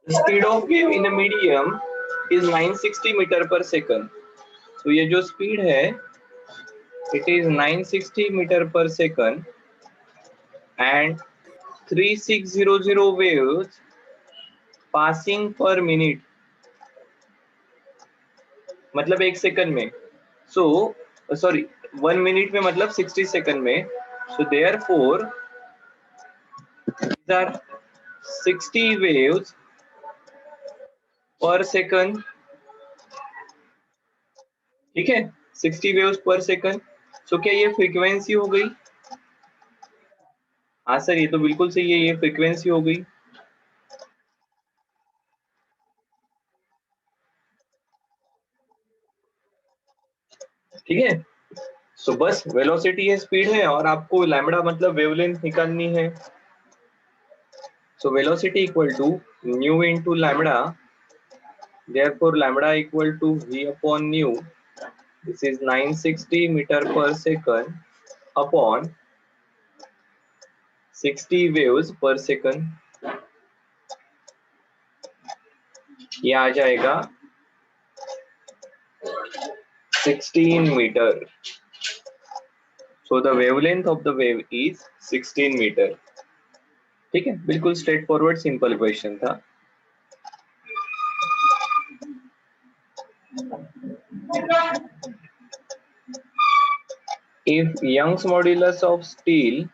The speed of wave in a medium is 960 metre पर second. तो ये जो स्पीड है it is 960 मीटर पर second and 3600 waves passing per minute. मतलब एक सेकंड में. So sorry 1 मिनट में मतलब 60 सेकंड में. So therefore these are 60 waves per second. ठीक है 60 वेव्स पर सेकंड. सो क्या ये फ्रीक्वेंसी हो गई? हाँ सर ये तो बिल्कुल सही है, ये फ्रीक्वेंसी हो गई. ठीक है. सो बस वेलोसिटी है, स्पीड है, और आपको लैम्बडा मतलब वेवलेंथ निकालनी है. So velocity equal to nu into lambda. Therefore lambda equal to v upon nu. This is 960 metre पर सेकंड अपॉन 60 वेव्स पर सेकंड. ये आ जाएगा 16 meter. So the wavelength of the wave is 16 meter. ठीक है, बिल्कुल स्ट्रेट फॉरवर्ड सिंपल क्वेश्चन था. If Young's modulus of steel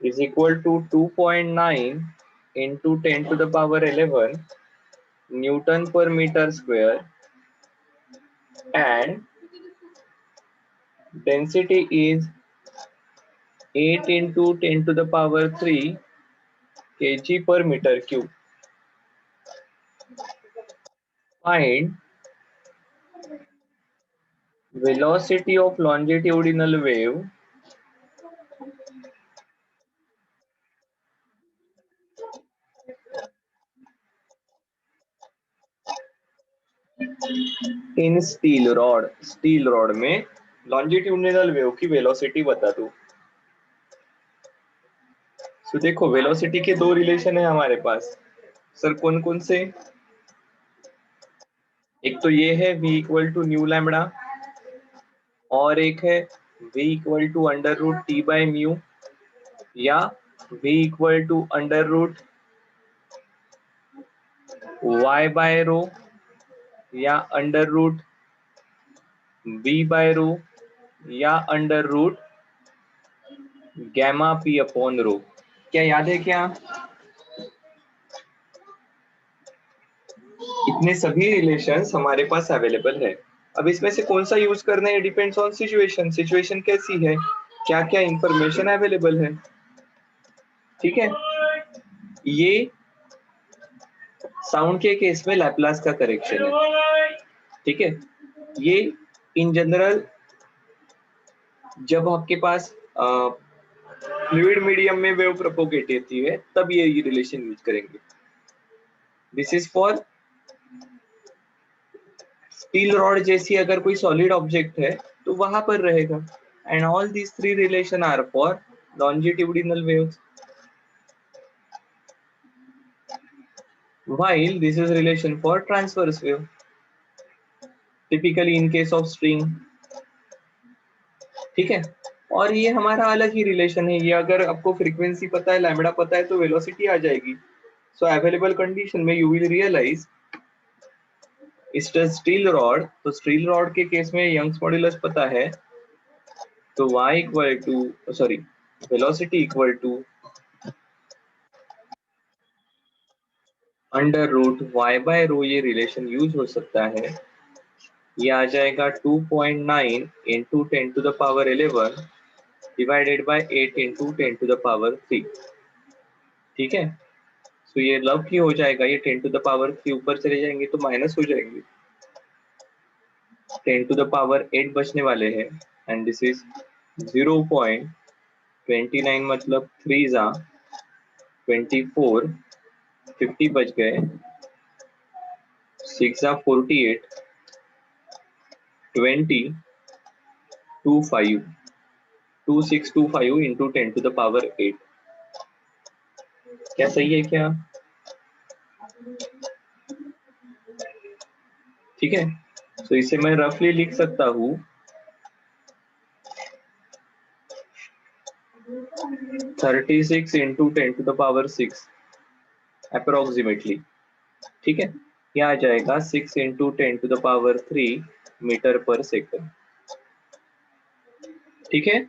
is equal to 2.9 into 10 to the power 11 Newton per meter square and density is 8 into 10 to the power 3 kg per meter cube. Find velocity of longitudinal wave in steel rod. Steel rod में longitudinal wave की velocity बता दो. तो देखो velocity के दो relation है हमारे पास. सर कौन कौन से? एक तो ये है v equal to nu lambda, और एक है v equal to under root T by mu, या v equal to under root y by rho, या under root v by rho, या under root gamma p upon rho. क्या याद है क्या? इतने सभी रिलेशंस हमारे पास अवेलेबल है. अब इसमें से कौन सा यूज करना है डिपेंड्स ऑन सिचुएशन. सिचुएशन कैसी है, क्या क्या इंफॉर्मेशन अवेलेबल है. ठीक है, ये साउंड के केस में लैप्लास का करेक्शन है. ठीक है, ये इन जनरल जब आपके पास फ्लूइड मीडियम में वेव प्रोपोगेट होती है तब ये रिलेशन यूज करेंगे. This is for steel rod जैसी अगर कोई सॉलिड ऑब्जेक्ट है तो वहां पर रहेगा. And all these three relation are for longitudinal waves, while this is relation for transverse wave, typically in case of string. ठीक है, और ये हमारा अलग ही रिलेशन है. ये अगर आपको फ्रीक्वेंसी पता है, लैम्बडा पता है, तो वेलोसिटी आ जाएगी. सो अवेलेबल कंडीशन में you will realize it's a steel rod. तो स्टील रॉड के केस में यंग्स मॉड्यूलस पता है, तो y equal to sorry velocity equal to under root y by rho. ये रिलेशन यूज हो सकता है. ये आ जाएगा 2.9 into 10 to the power 11 divided by 8 into 10 to the power 3. ठीक है, तो ये लव की हो जाएगा. ये 10 टू द पावर 3 ऊपर चले जाएंगे तो माइनस हो जाएंगे. 10 टू द पावर 8 बचने वाले हैं. एंड दिस इज 0.29 मतलब 3 जा 24, 50 बच गए, 6 जा 48, 20, 25, 2625 इंटू 10 टू द पावर 8. क्या सही है क्या? ठीक है, तो इसे मैं रफली लिख सकता हूँ 36 इंटू 10⁶ अप्रोक्सीमेटली। ठीक है, क्या आ जाएगा 6 इंटू 10⁻³ मीटर पर सेकंड। ठीक है,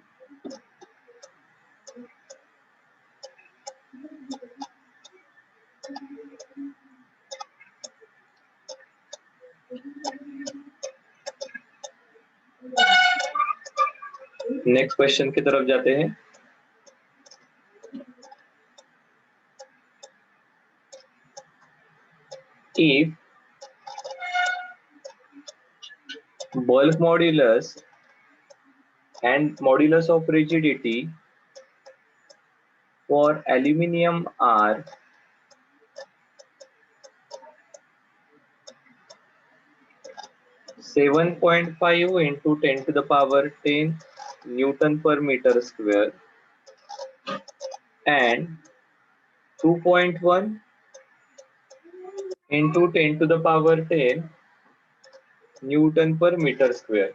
नेक्स्ट क्वेश्चन की तरफ जाते हैं। If bulk modulus and modulus of rigidity for aluminium are 7.5 into 10⁻10 Newton per meter square and 2.1 into 10⁻10 Newton per meter square.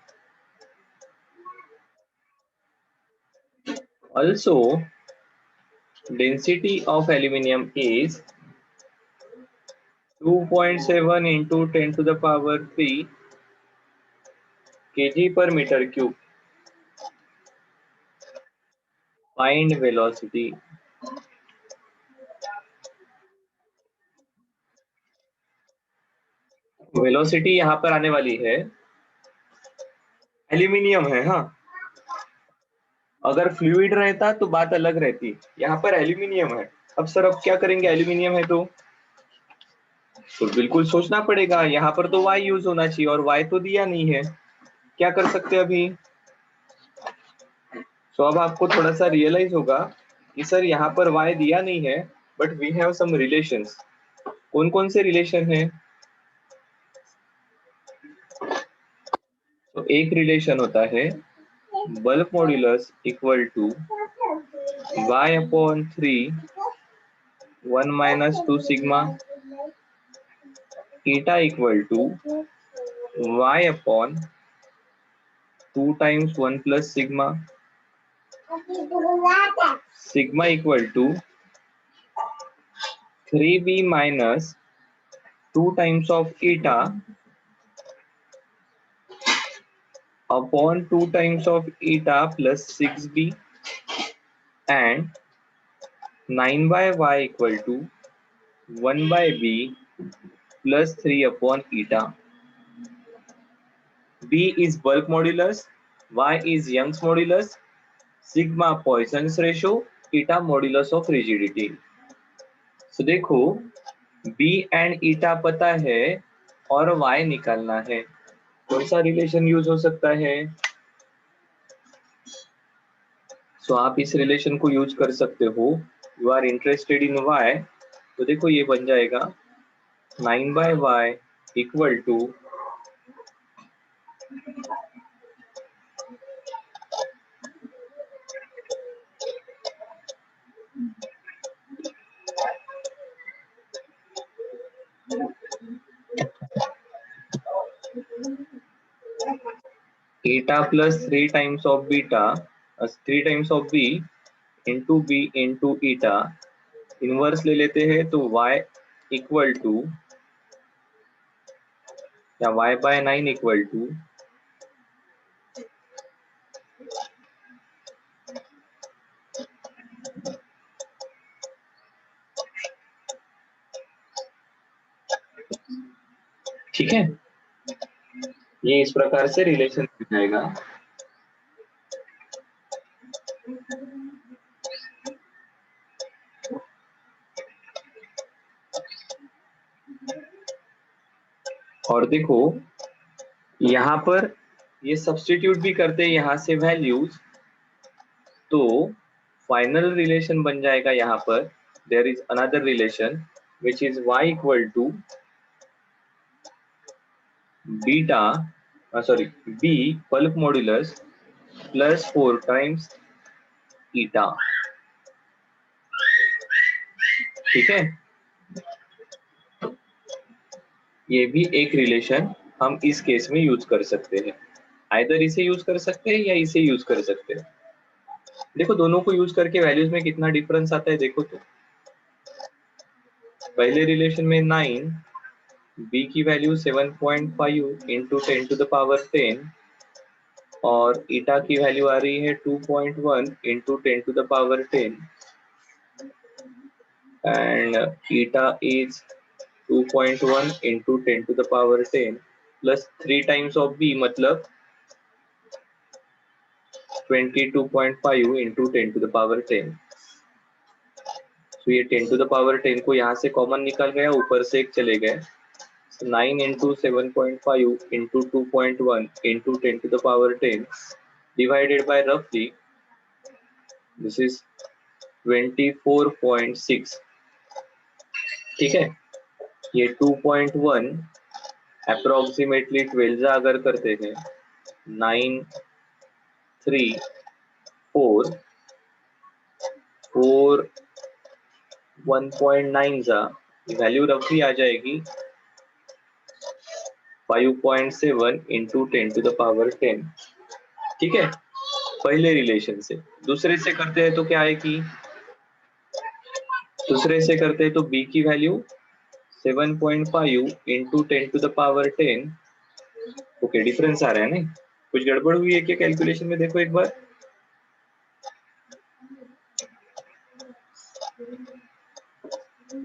Also, density of aluminium is 2.7 into 10⁻3 kg per meter cube. Find velocity. Velocity यहाँ पर आने वाली है, aluminium है। हाँ, अगर fluid रहता तो बात अलग रहती, यहाँ पर एल्यूमिनियम है। अब सर अब क्या करेंगे, एल्यूमिनियम है तो बिल्कुल सोचना पड़ेगा। यहाँ पर तो y यूज होना चाहिए और y तो दिया नहीं है, क्या कर सकते हैं अभी। तो अब आपको थोड़ा सा रियलाइज होगा कि सर यहाँ पर y दिया नहीं है, but we have some relations. कौन कौन से रिलेशन है? तो एक रिलेशन होता है bulk modulus equal to y/3 1 - 2 sigma, eta equal to y/2 times 1 plus sigma, sigma equal to 3b minus 2 times of eta upon 2 times of eta plus 6b and 9/y equal to 1/b plus 3 upon eta. B is bulk modulus, y is Young's modulus, sigma Poisson's ratio, eta modulus of rigidity. So देखो B and eta पता है और y निकालना है, कौन सा relation use हो सकता है? सो आप इस रिलेशन को यूज कर सकते हो। You are interested in y, तो देखो ये बन जाएगा 9/y equal to eta plus 3 times of beta 3 times of b into b into eta। Inverse ले लेते हैं तो y इक्वल टू या y/9 इक्वल टू ठीक है, ये इस प्रकार से रिलेशन बन जाएगा। और देखो यहाँ पर ये सब्स्टिट्यूट भी करते हैं यहाँ से वैल्यूज, तो फाइनल रिलेशन बन जाएगा। यहाँ पर there is another relation which is y equal to beta sorry b bulk modulus plus 4 times eta. ठीक है, ये भी एक रिलेशन हम इस केस में यूज कर सकते हैं, आइदर इसे यूज कर सकते हैं या इसे यूज कर सकते हैं। देखो दोनों को यूज करके वैल्यूज में कितना डिफरेंस आता है देखो तो। पहले रिलेशन में 9, b की वैल्यू 7.5 इंटू 10⁻10 और ईटा की वैल्यू आ रही है 2.1 into 10⁻10 and eta is 2.1 into 10⁻10 plus 3 times of b मतलब 22.5 इंटू 10⁻10। तो ये 10⁻10 को यहाँ से कॉमन निकल गया, ऊपर से एक चले गए, 9 into 7.5 into 2.1 into 10⁻10 divided by roughly this is 24.6। ठीक है, ये 2.1 अप्रोक्सीमेटली 12 अगर करते हैं 9 3 4 4 1.9 जा वैल्यू रफली आ जाएगी 5.7 इंटू 10⁻10। ठीक है, पहले रिलेशन से। दूसरे से करते हैं तो क्या है कि दूसरे से करते हैं तो b की वैल्यू 7.5 इंटू 10⁻10। ओके, डिफरेंस आ रहा है ना, कुछ गड़बड़ हुई है क्या कैलकुलेशन में, देखो एक बार।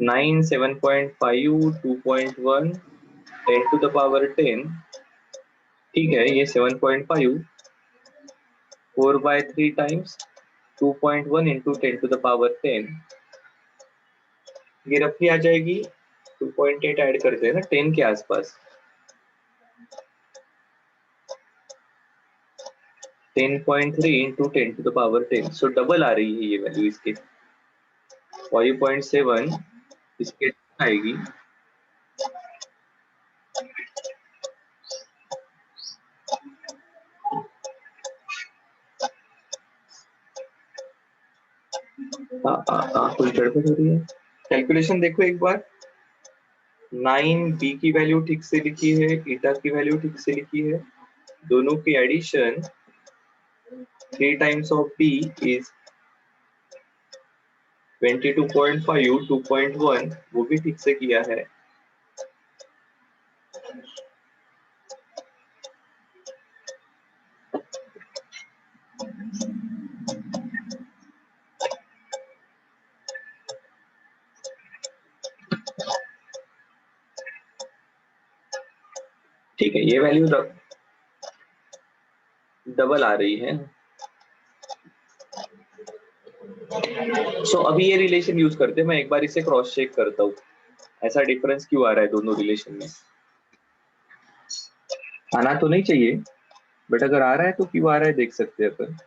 9 7.5 2.1 10⁻10। ठीक है, ये 7.5 4/3 टाइम्स 2.1 इंटू 10⁻10, ये रफली आ जाएगी 2.8 ऐड करते हैं ना 10 के आसपास, 10.3 इंटू 10⁻10। सो डबल आ रही है ये वैल्यू इसके, 5.7 इसके आएगी। कुछ गड़बड़ हो रही है, कैलकुलेशन देखो एक बार। 9 बी की वैल्यू ठीक से लिखी है, ईटा की वैल्यू ठीक से लिखी है, दोनों की addition 3 times of B is 22.5 2.1, वो भी ठीक से किया है। ठीक है, ये वैल्यू डबल आ रही है। सो अभी ये रिलेशन यूज करते हैं, मैं एक बार इसे क्रॉस चेक करता हूँ, ऐसा डिफरेंस क्यों आ रहा है दोनों रिलेशन में। आना तो नहीं चाहिए, बट अगर आ रहा है तो क्यों आ रहा है देख सकते हैं अपन।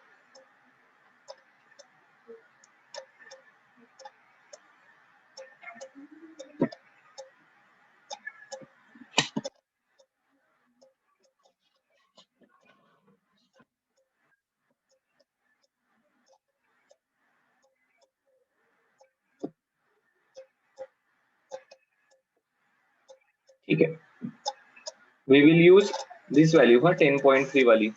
ठीक है, we will use this value for 10.3 वाली।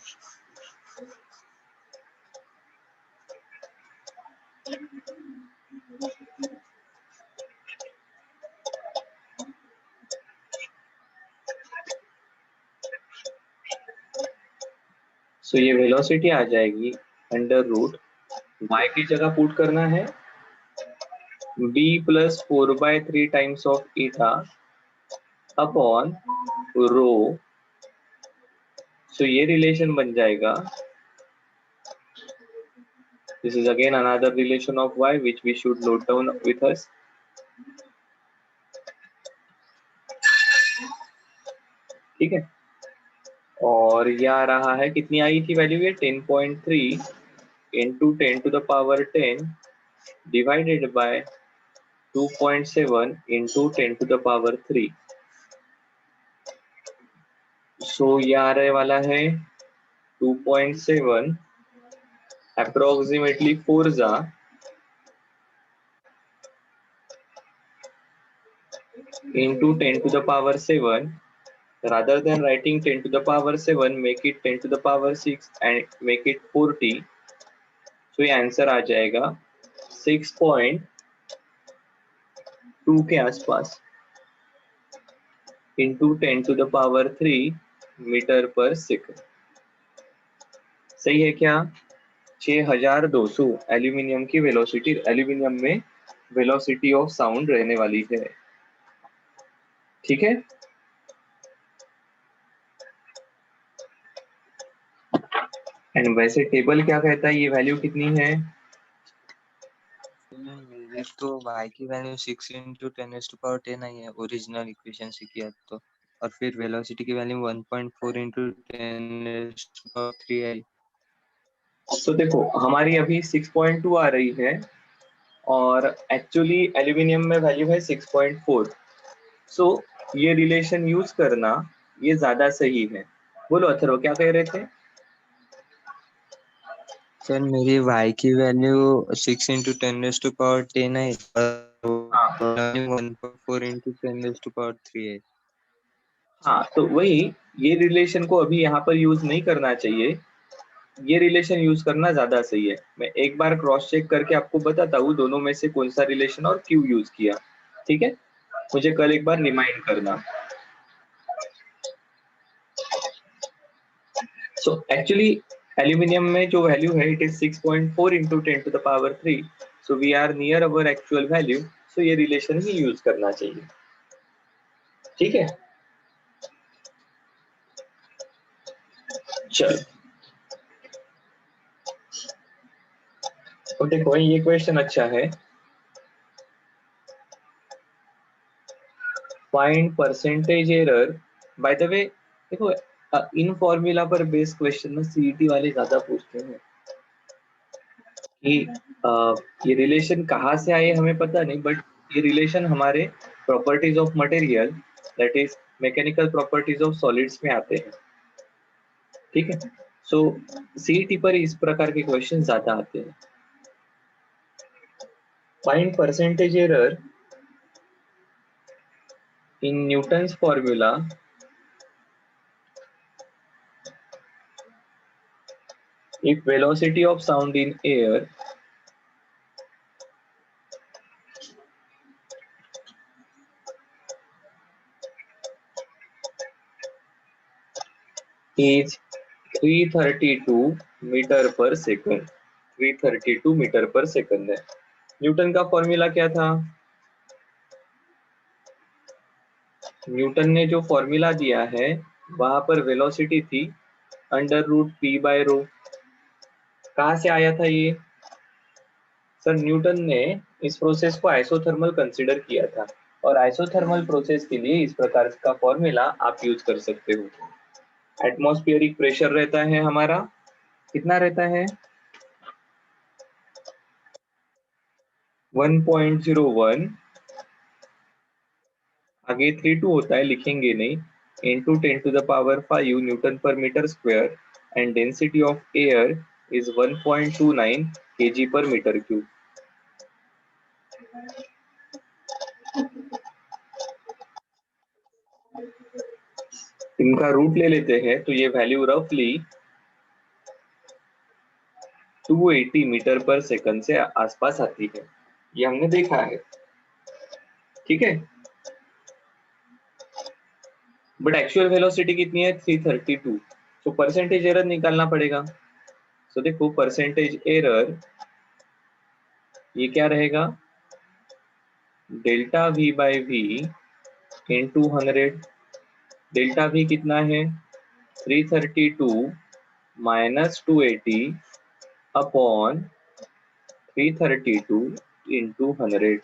सो ये वेलोसिटी आ जाएगी अंडर रूट y की जगह पुट करना है b plus 4/3 times of eta upon rho. So ये रिलेशन बन जाएगा, this is again another relation of y which we should note down with us। ठीक है, और ये आ रहा है, कितनी आई थी वैल्यू ये 10.3 इंटू 10⁻10 डिवाइडेड बाय 2.7 इंटू 10⁻3। सो ये आ रहे वाला है 2.7 अप्रोक्सीमेटली 4 जा into 10 to the power 7, rather than writing 10 to the power 7, make it 10 to the power 6 and make it 40. तो ये आंसर आ जाएगा 6.2 के आसपास into 10 to the power 3 metre पर सेकंड। सही है क्या? 6200 एल्यूमिनियम की वेलोसिटी, एल्यूमिनियम में वेलोसिटी ऑफ साउंड रहने वाली है। ठीक है, एंड वैसे टेबल क्या कहता है, ये वैल्यू कितनी है? मेरी तो y की वैल्यू 6 into 10⁻10 आई है ओरिजिनल इक्वेशन से किया तो, और फिर वेलोसिटी की वैल्यू 1.4 into 10⁻3 आई। तो देखो हमारी अभी 6.2 आ रही है और एक्चुअली एल्यूमिनियम में वैल्यू है 6.4। सो ये रिलेशन यूज करना ये ज्यादा सही है। बोलो अथर्व क्या कह रहे थे? सर मेरी y की वैल्यू 6 into 10⁻10 है हाँ 1.4 into 10⁻3 है। हाँ, तो वही, ये रिलेशन को अभी यहाँ पर यूज नहीं करना चाहिए, ये रिलेशन यूज करना ज्यादा सही है। मैं एक बार क्रॉस चेक करके आपको बताता हूँ दोनों में से कौन सा रिलेशन और क्यों यूज किया। ठीक है, मुझे कल एक बार रिमाइंड करना। सो एक्चुअली एल्यूमिनियम में जो वैल्यू है it is 6.4 into 10 to the power 3, so we are near our actual value, so ये रिलेशन ही यूज करना चाहिए। ठीक है, चलो तो देखो ये क्वेश्चन अच्छा है। Find percentage error. By the way देखो, इन फॉर्मूला पर बेस्ड क्वेश्चन ना सीईटी वाले ज्यादा पूछते हैं कि ये रिलेशन कहाँ से आए हमें पता नहीं, बट ये रिलेशन हमारे properties of material, that is mechanical properties of solids में आते हैं। ठीक है, सो सीईटी पर इस प्रकार के क्वेश्चन ज्यादा आते हैं। Find percentage error in Newton's formula if velocity of sound in air is 332 metre पर सेकंड, 332 मीटर पर सेकंड है। न्यूटन का फॉर्मूला क्या था? न्यूटन ने जो फॉर्मूला दिया है वहां पर वेलोसिटी थी √p/ρ। कहाँ से आया था ये? सर न्यूटन ने इस प्रोसेस को आइसोथर्मल कंसीडर किया था, और आइसोथर्मल प्रोसेस के लिए इस प्रकार का फॉर्मूला आप यूज कर सकते हो। एटमॉस्फेरिक प्रेशर रहता है हमारा, कितना रहता है? 1.01, आगे 32 होता है लिखेंगे नहीं, into 10 to the power 5 newton per metre square, and density of air is 1.29 kg per metre cube. इनका रूट ले लेते हैं तो ये वैल्यू रफली 280 मीटर पर सेकंड से आसपास आती है, ये हमने देखा है। ठीक है, बट एक्चुअल वेलोसिटी कितनी है? 332। तो परसेंटेज एरर निकालना पड़ेगा। तो देखो परसेंटेज एरर ये क्या रहेगा? Delta V by V into 100। Delta V कितना है? 332 minus 280 upon 332 into 100।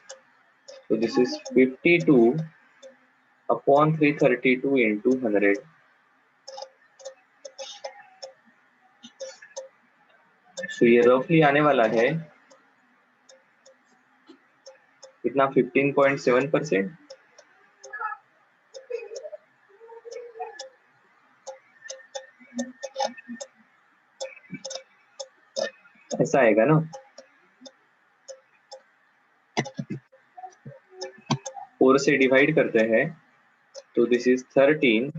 So this is 52 upon 332 into 100। So ये रफली आने वाला है कितना? 15.7%। ऐसा आएगा ना? 4 से डिवाइड करते हैं तो this is 13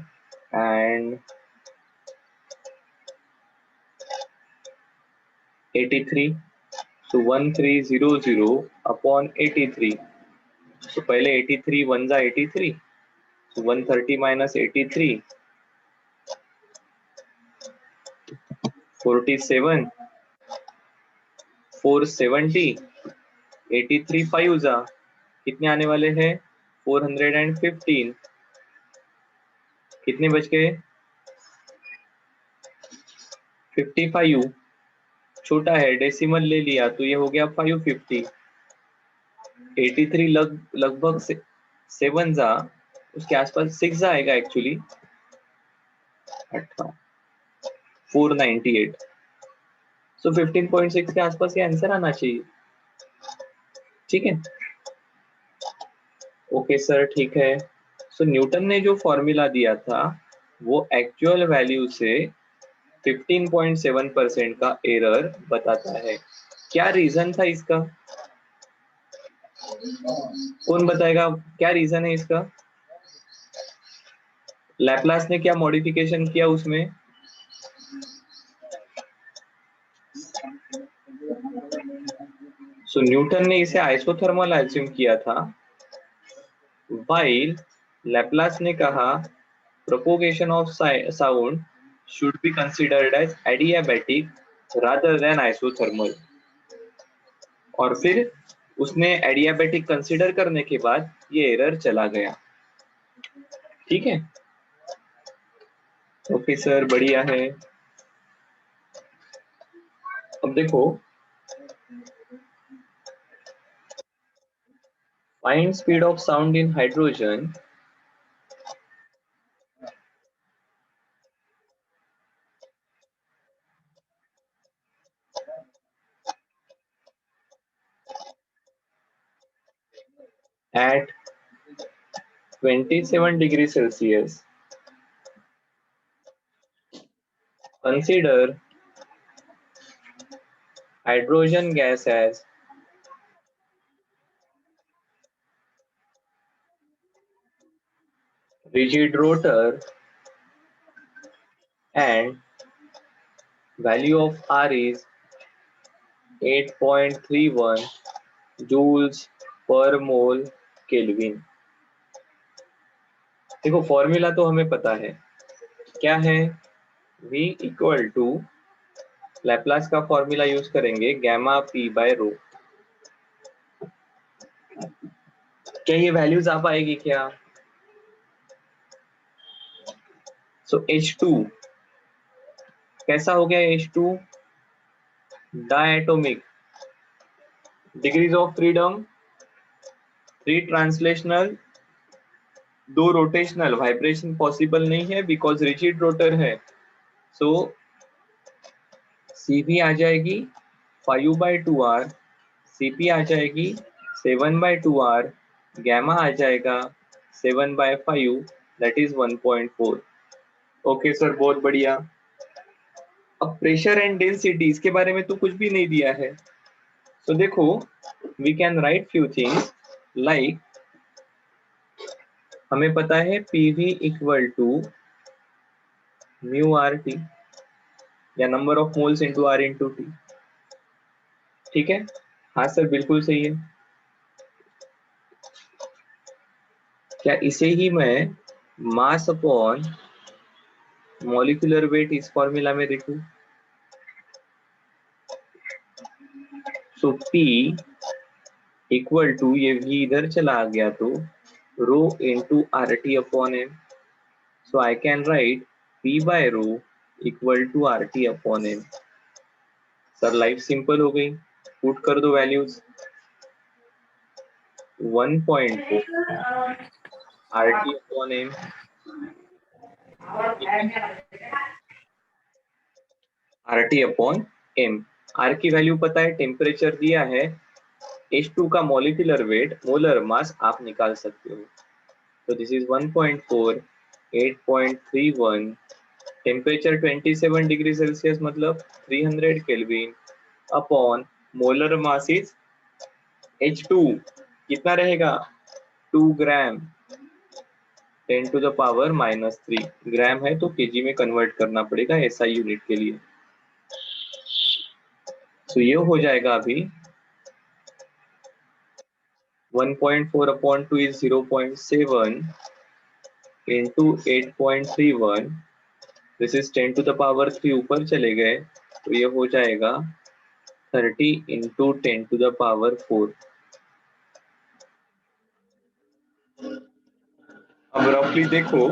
and 83. So 1300 upon 83. So पहले 83 1 जा 83. So 130 minus 83. 47. 470. 83 5 जा कितने आने वाले हैं 415. कितने बच गए 55. छोटा है डेसिमल ले लिया तो ये हो गया 550. 83 लगभग 7 जा उसके आसपास 6 जा आएगा एक्चुअली 498. सो 15.6 के आसपास ये आंसर आना चाहिए. ठीक है ओके सर ठीक है. सो न्यूटन ने जो फॉर्मूला दिया था वो एक्चुअल वैल्यू से 15.7% का एरर बताता है. क्या रीजन था इसका कौन बताएगा क्या रीजन है इसका. लैपलास ने क्या मॉडिफिकेशन किया उसमें. सो न्यूटन ने इसे आइसोथर्मल एज्यूम किया था while लैपलास ने कहा propagation of sound should be considered as adiabatic rather than isothermal. और फिर उसने एडियाबैटिक कंसीडर करने के बाद ये एरर चला गया. ठीक है ओके सर बढ़िया है. अब देखो find speed of sound in hydrogen at 27 degrees Celsius. Consider hydrogen gas as rigid rotor and value of R is 8.31 joules per mole Kelvin. देखो फॉर्मूला तो हमें पता है क्या है V इक्वल टू लैपलास का फॉर्मूला यूज करेंगे gamma P by रो. क्या ये वैल्यूज आ पाएगी क्या. सो H2 कैसा हो गया H2 diatomic. Degrees of freedom 3 translational 2 rotational. Vibration possible नहीं है बिकॉज रिजिड रोटर है. सो CV आ जाएगी 5/2R. CP आ जाएगी 7/2R. गैमा आ जाएगा 7/5 दैट इज 1.4. ओके सर बहुत बढ़िया. अब प्रेशर एंड डेंसिटी इसके बारे में तो कुछ भी नहीं दिया है. तो देखो we can write few things like हमें पता है PV equal to mu RT या number of moles into R into T. ठीक है हाँ सर बिल्कुल सही है. क्या इसे ही मैं मास अपॉन मॉलिक्यूलर वेट इस फॉर्मूला में देखूं. सो P इक्वल टू ये V इधर चला गया तो rho into RT upon M. So I can write P by rho equal to RT upon M. Sir life simple हो गई. पुट कर दो values 1.4 RT upon M. RT upon M. R की वैल्यू पता है टेम्परेचर दिया है H2 का मॉलिक्यूलर वेट मोलर मास आप निकाल सकते हो. तो this is 1.4 8.31 temperature 27 degree Celsius मतलब 300 kelvin upon molar mass is H2 कितना रहेगा 2 ग्राम 10 to the power -3 ग्राम है तो केजी में कन्वर्ट करना पड़ेगा एसआई यूनिट के लिए। तो ये हो जाएगा अभी 1.4 upon 2 is 0.7 into 8.31, this is 10 to the power 3 ऊपर चले गए तो ये हो जाएगा 30 into 10 to the power 4। अब रफली देखो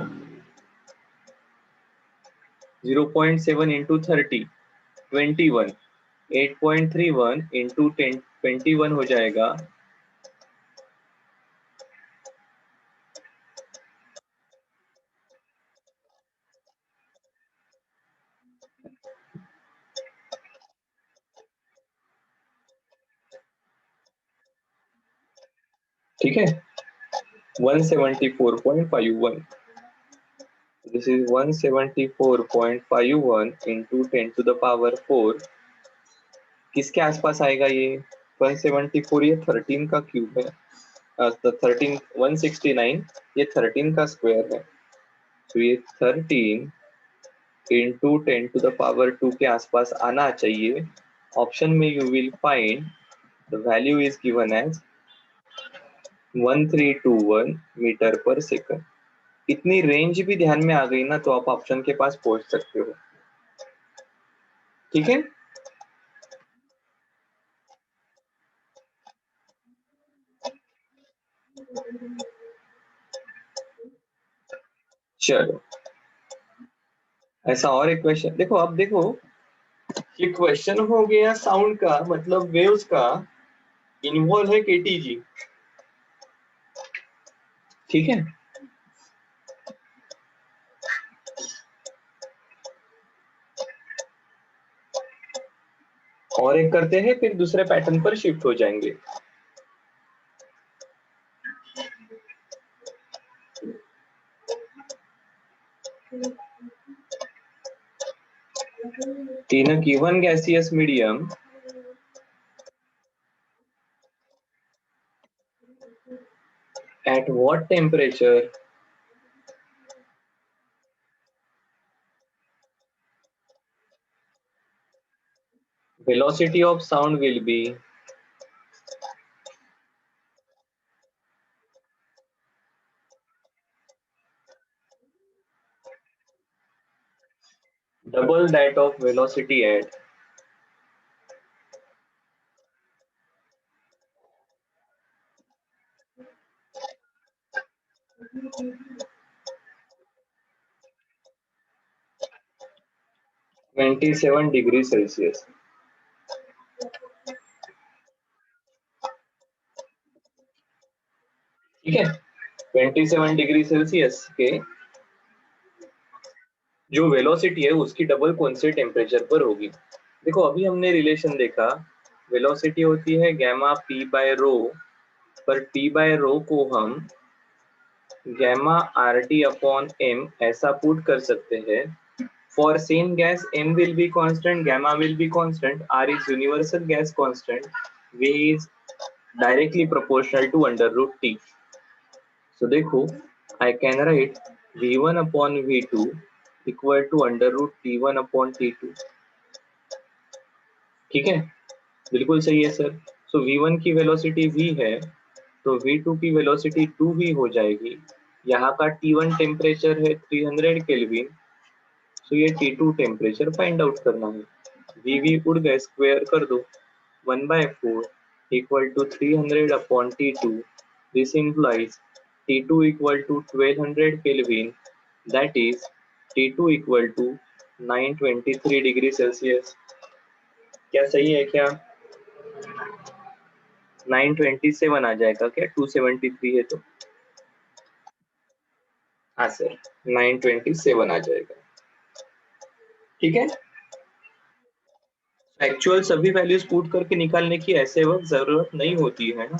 0.7 into 30 21, 8.31 into 10 21 हो जाएगा 174.51। This is 174.51 into 10 to the power 4। किसके आसपास आएगा ये 174? ये 13 का क्यूब है, 13 169 ये 13 का स्क्वायर है, तो ये 13 into 10 to the power 2 के आसपास आना चाहिए। ऑप्शन में you will find the value is given as 1321 metre पर सेकंड। इतनी रेंज भी ध्यान में आ गई ना तो आप ऑप्शन के पास पहुंच सकते हो। ठीक है, चलो ऐसा और एक क्वेश्चन देखो। अब देखो ये क्वेश्चन हो गया साउंड का, मतलब वेव्स का, इन्वॉल्व है केटीजी। ठीक है, और एक करते हैं फिर दूसरे पैटर्न पर शिफ्ट हो जाएंगे। In a given gaseous medium, at what temperature velocity of sound will be double that of velocity at 27 degree Celsius. ठीक है, 27 डिग्री सेल्सियस के जो वेलोसिटी है उसकी डबल कौन से टेम्परेचर पर होगी। देखो अभी हमने रिलेशन देखा, वेलोसिटी होती है गैमा पी बाय रो, पर पी बाय रो को हम gamma R T upon M ऐसा पुट कर सकते हैं। For same gas m will be constant, gamma will be constant, r is universal gas constant, v is directly proportional to under root t। so देखो I can write v1 upon v2 equal to under root t1 upon t2। ठीक है, बिल्कुल सही है sir. सो v1 की velocity v है तो v2 की वेलोसिटी 2v हो जाएगी। यहाँ का t1 टेम्परेचर है 300 केल्विन, सो ये T2 टेम्परेचर फाइंड आउट करना है। VV उड़ गए, स्क्वायर कर दो, 1/4 equal to 300 upon T2। This implies T2 equal to 1200 kelvin, that is T2 equal to 923 degree Celsius. क्या सही है क्या? 927 आ जाएगा क्या? 273 है तो हाँ सर 927 आ जाएगा। ठीक है, एक्चुअल सभी वैल्यूज पुट करके निकालने की ऐसे वक्त जरूरत नहीं होती है ना।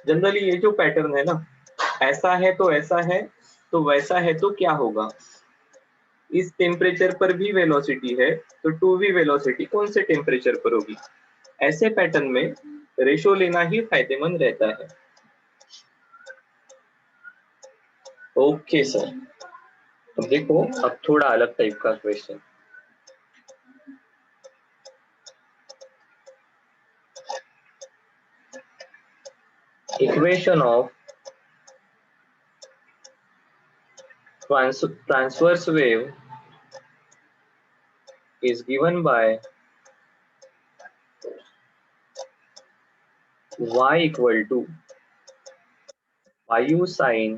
जनरली ये जो पैटर्न है ना, ऐसा है तो ऐसा है तो वैसा है तो क्या होगा, इस टेम्परेचर पर भी वेलोसिटी है तो 2v वेलोसिटी कौन से टेम्परेचर पर होगी। ऐसे पैटर्न में रेशो लेना ही फायदेमंद रहता है। ओके सर, अब देखो अब थोड़ा अलग टाइप का question. Equation of transverse wave is given by y equal to pi u sin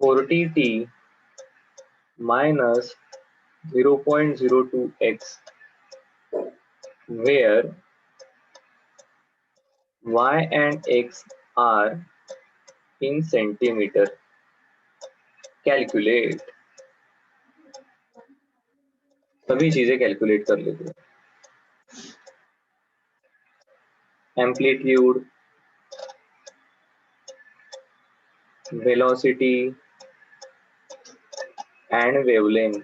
40t minus 0.02x, where y and x are in centimeter. Calculate। सभी चीजें कैलकुलेट कर लेते हैं। Amplitude, velocity and wavelength.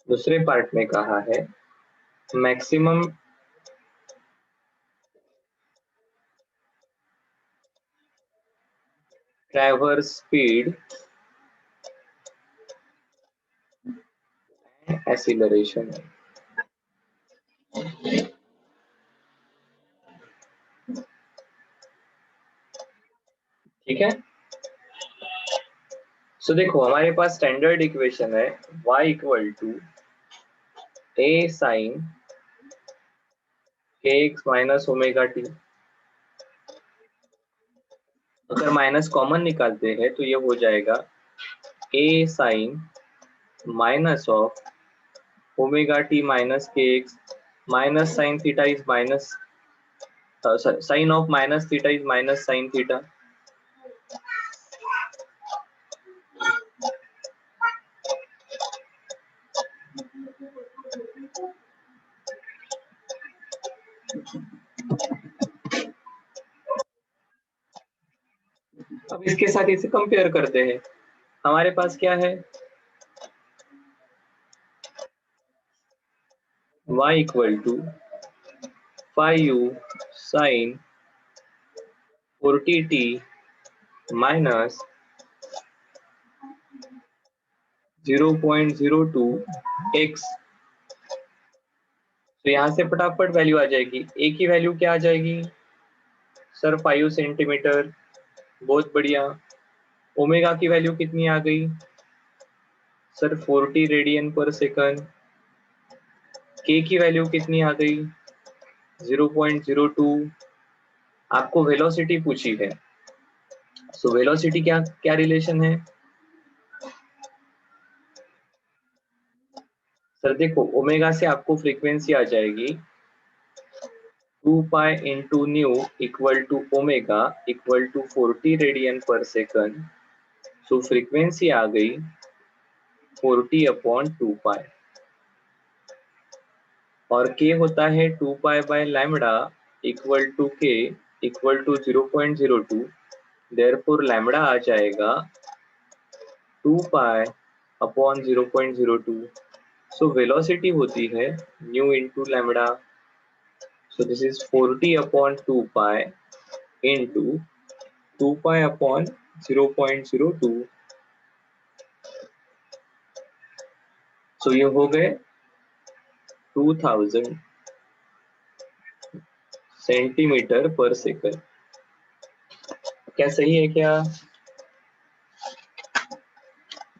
दूसरे part में कहा है maximum traverse speed and acceleration. ठीक है, सो देखो हमारे पास स्टैंडर्ड इक्वेशन है y equal to a sine kx minus omega T. अगर माइनस कॉमन निकालते हैं तो ये हो जाएगा a sine minus of omega T minus kx minus sine theta is minus sine of minus theta is minus sine theta. अब इसके साथ इसे कंपेयर करते हैं। हमारे पास क्या है, y equal to phi u sine 40t minus 0.02x। तो यहाँ से फटाफट वैल्यू आ जाएगी। a की वैल्यू क्या आ जाएगी सर 5 सेंटीमीटर, बहुत बढ़िया। ओमेगा की वैल्यू कितनी आ गई सर 40 रेडियन पर सेकंड। k की वैल्यू कितनी आ गई 0.02। आपको वेलोसिटी पूछी है, सो वेलोसिटी क्या क्या रिलेशन है सर? देखो ओमेगा से आपको फ्रीक्वेंसी आ जाएगी 2 pi into nu equal to omega equal to 40 radian पर सेकंड। सो फ्रीक्वेंसी आ गई 40 अपॉन 2 पाई, और k होता है 2 pi by lambda equal to k equal to 0.02। Therefore lambda आ जाएगा 2 पाई अपॉन 0.02। सो वेलोसिटी होती है nu into lambda. So this is 40 upon 2 pi into 2 pi upon 0.02। So ये हो गए 2000 सेंटीमीटर पर सेकंड। क्या सही है क्या?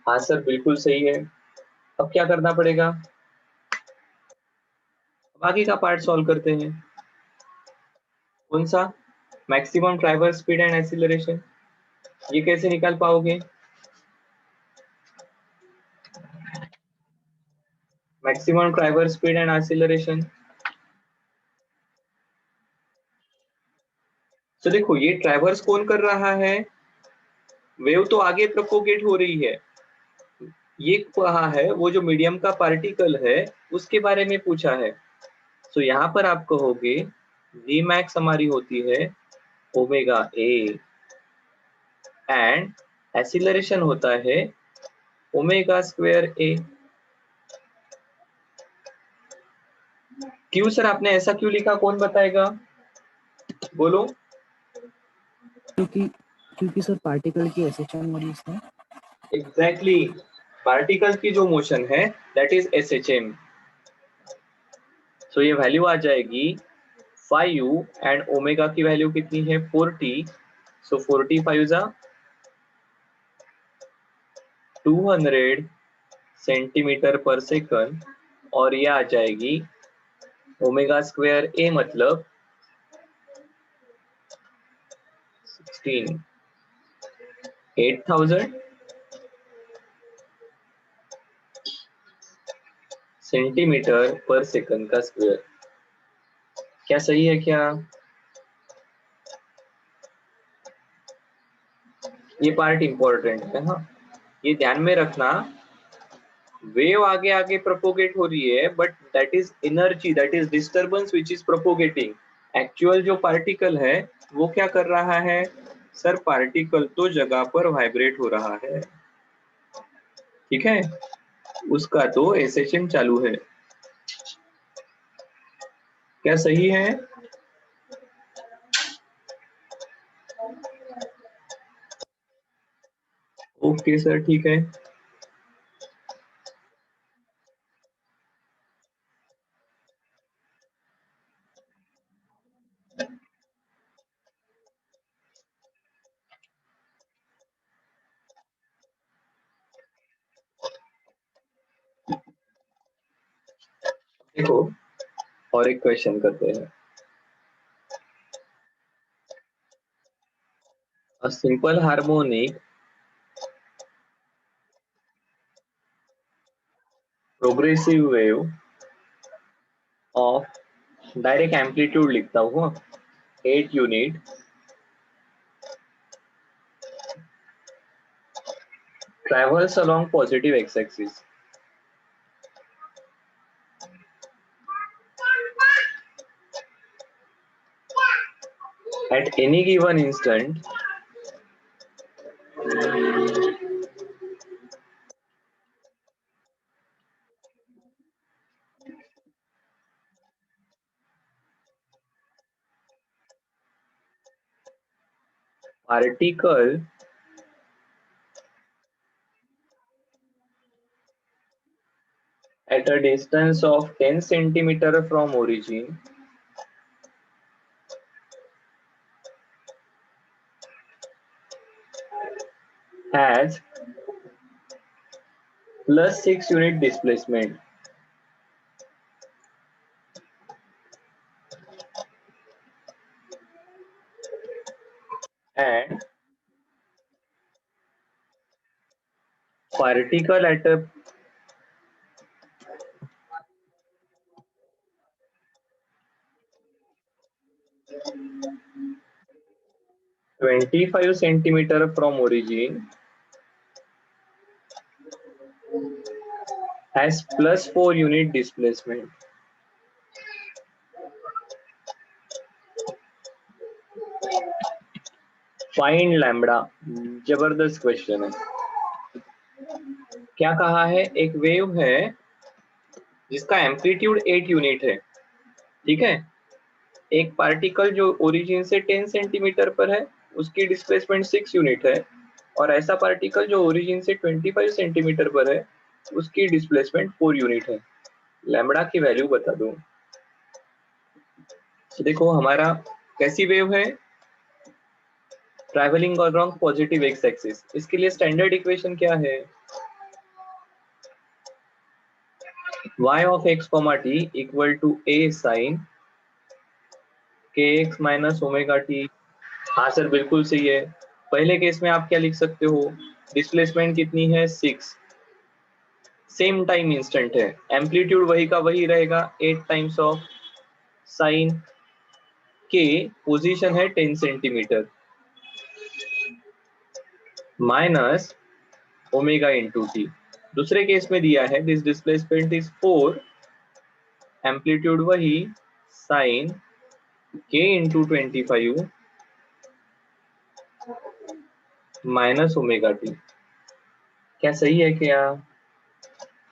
हाँ सर बिल्कुल सही है। अब क्या करना पड़ेगा, बाकी का पार्ट सॉल्व करते हैं। कौन सा? Maximum traverse speed and acceleration. ये कैसे निकाल पाओगे? Maximum traverse speed and acceleration. तो देखो ये ट्रैवर्स कौन कर रहा है, वेव तो आगे प्रोपोगेट हो रही है। ये कहा है वो जो मीडियम का पार्टिकल है उसके बारे में पूछा है। तो यहाँ पर आप कहोगे वी मैक्स हमारी होती है ओमेगा ए एंड एक्सीलरेशन होता है ओमेगा स्क्वायर ए। क्यों सर आपने ऐसा क्यों लिखा, कौन बताएगा, बोलो। क्योंकि क्योंकि सर पार्टिकल की एसएचएम मॉड्यूल्स है। एग्जैक्टली, पार्टिकल की जो मोशन है दैट इज SHM। सो ये वैल्यू आ जाएगी 5u एंड ओमेगा की वैल्यू कितनी है 4t। सो 45 जा 200 सेंटीमीटर पर सेकंड, और ये आ जाएगी ओमेगा स्क्वायर a मतलब 16 8000 सेंटीमीटर पर सेकंड का स्क्वायर। क्या सही है क्या? ये पार्ट इंपॉर्टेंट है, हाँ, ये ध्यान में रखना। वेव आगे आगे प्रोपोगेट हो रही है, but that is energy, that is disturbance which is propagating. Actual जो पार्टिकल है वो क्या कर रहा है सर, पार्टिकल तो जगह पर वाइब्रेट हो रहा है, ठीक है, उसका तो SHM चालू है। क्या सही है? ओके सर, ठीक है। देखो और एक क्वेश्चन करते हैं। A simple harmonic progressive wave of direct amplitude लिखता हूँ 8 unit travels along positive x-axis at any given instant particle at a distance of 10 centimeter from origin has plus 6 unit displacement and particle at a 25 centimeter from origin has plus 4 unit displacement. Find lambda। जबरदस्त question है। क्या कहा है, एक wave है जिसका amplitude 8 unit है, ठीक है, एक पार्टिकल जो ओरिजिन से 10 सेंटीमीटर पर है उसकी डिस्प्लेसमेंट 6 यूनिट है, और ऐसा पार्टिकल जो ओरिजिन से 25 सेंटीमीटर पर है उसकी डिस्प्लेसमेंट 4 यूनिट है। लैम्बडा की वैल्यू बता दो। तो देखो हमारा कैसी वेव है, travelling along positive x axis. इसके लिए स्टैंडर्ड इक्वेशन क्या है, y of x, t equal to a sin kx minus omega T. हाँ सर बिल्कुल सही है। पहले केस में आप क्या लिख सकते हो, डिस्प्लेसमेंट कितनी है 6, सेम टाइम इंस्टेंट है, एम्पलीट्यूड वही का वही रहेगा 8 टाइम्स ऑफ साइन के, पोजीशन है 10 centimetre minus omega into T. दूसरे केस में दिया है दिस डिस्प्लेसमेंट इज 4, एम्पलीट्यूड वही साइन के इंटू 25 माइनस ओमेगा टी। क्या सही है क्या?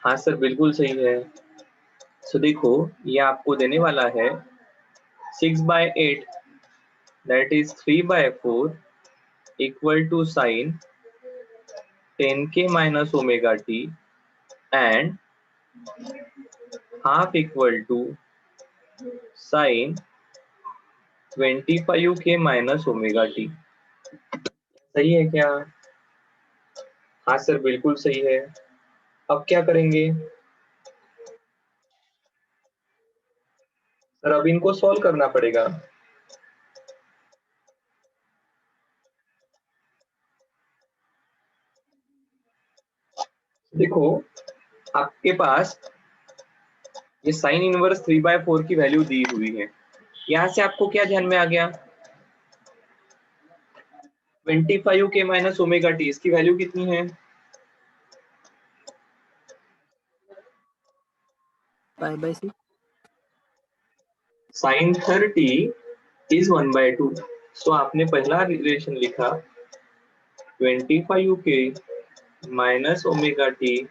हाँ सर बिल्कुल सही है। सो देखो ये आपको देने वाला है 6/8 that is 3/4 equal to sine 10k minus omega t and half equal to sine 25k minus omega t। सही है क्या? हाँ सर बिल्कुल सही है। अब क्या करेंगे सर? अब इनको सॉल्व करना पड़ेगा। देखो आपके पास ये साइन इनवर्स 3/4 की वैल्यू दी हुई है। यहां से आपको क्या ध्यान में आ गया? 25k माइनस ओमेगा टी, इसकी वैल्यू कितनी है? 5/6। Sign 30 is 1/2। सो आपने पहला रिलेशन लिखा 25k minus omega t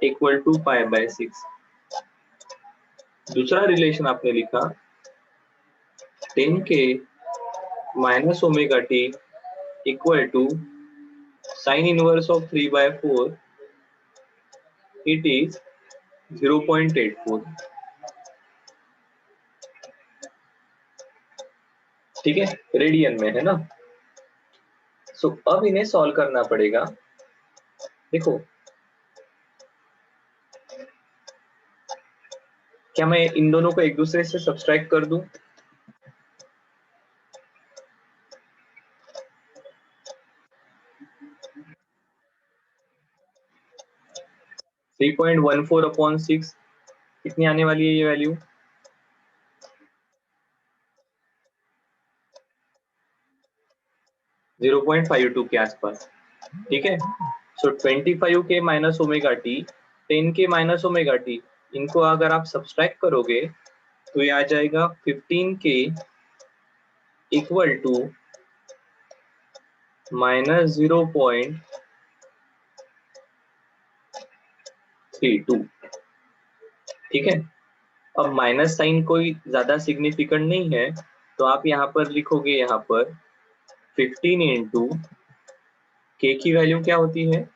equal to π/6। दूसरा रिलेशन आपने लिखा 10k minus omega t equal to sine inverse of 3/4, it is 0.84। ठीक है, रेडियन में है ना। सो अब इन्हें सॉल्व करना पड़ेगा। देखो क्या मैं इन दोनों को एक दूसरे से सब्सट्रैक्ट कर दूं? थ्री 3.14/6 कितनी आने वाली है ये वैल्यू? 0.52 के आसपास। ठीक है, सो 25k minus omega T 10k minus omega T, इनको अगर आप सब्सट्रैक्ट करोगे तो ये आ जाएगा 15k इक्वल टू माइनस 0.32। ठीक है, अब माइनस साइन कोई ज्यादा सिग्निफिकेंट नहीं है, तो आप यहाँ पर लिखोगे यहाँ पर 15 इंटू के की वैल्यू क्या होती है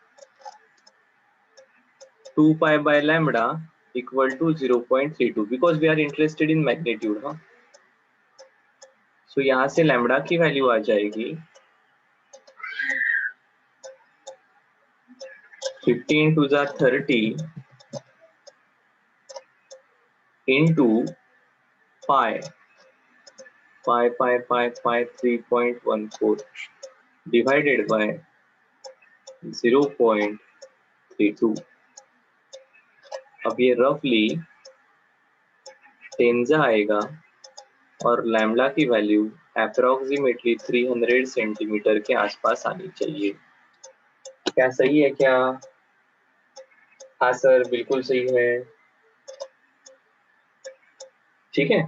2π/λ equal to 0.32 because we are interested in magnitude. हाँ, सो यहाँ से लैम्बडा की वैल्यू आ जाएगी 15 टू ज़ा 30 इंटू पाई 3.14 डिवाइडेड बाय 0.32। अब ये रफली 10 आएगा और लैम्बडा की वैल्यू अप्रोक्सीमेटली 300 सेंटीमीटर के आसपास आनी चाहिए। क्या सही है क्या? हाँ सर बिल्कुल सही है। ठीक है,